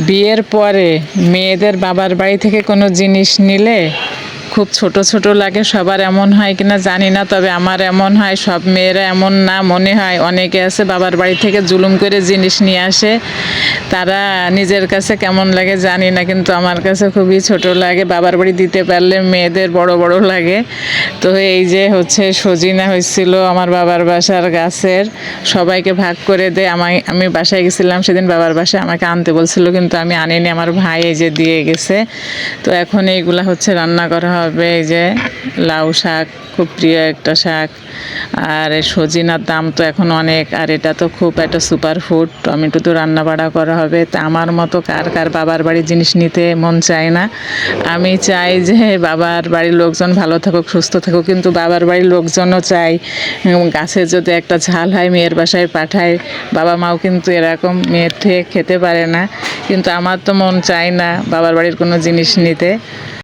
বিয়ের পরে মেয়েদের বাবার বাড়ি থেকে কোনো জিনিস নিলে খুব ছোট ছোট লাগে। সবার এমন হয় কিনা জানি না, তবে আমার এমন হয়। সব মেয়েরা এমন না মনে হয়। অনেকে আছে বাবার বাড়ি থেকে জুলুম করে জিনিস নিয়ে আসে, তারা নিজের কাছে কেমন লাগে জানি না, কিন্তু আমার কাছে খুবই ছোট লাগে। বাবার বাড়ি দিতে পারলে মেয়েদের বড় বড় লাগে। তো এই যে হচ্ছে সজিনা হয়েছিল আমার বাবার বাসার গাছের, সবাইকে ভাগ করে দেয়। আমি বাসায় গেছিলাম সেদিন, বাবার বাসায় আমাকে আনতে বলছিল কিন্তু আমি আনিনি, আমার ভাই এই যে দিয়ে গেছে। তো এখন এইগুলা হচ্ছে রান্না করা হবে। এই যে লাউ শাক, খুব প্রিয় একটা শাক। আর সজিনার দাম তো এখন অনেক, আর এটা তো খুব একটা সুপার ফুড। টমেটো তো রান্না বাড়া করা হবে। তা আমার মতো কার কার বাবার বাড়ির জিনিস নিতে মন চায় না? আমি চাই যে বাবার বাড়ির লোকজন ভালো থাকুক, সুস্থ থাকুক, কিন্তু বাবার বাড়ির লোকজনও চাই গাছে যদি একটা ঝাল হয় মেয়ের বাসায় পাঠায়। বাবা মাও কিন্তু এরকম মেয়ের থেকে খেতে পারে না, কিন্তু আমার তো মন চায় না বাবার বাড়ির কোনো জিনিস নিতে।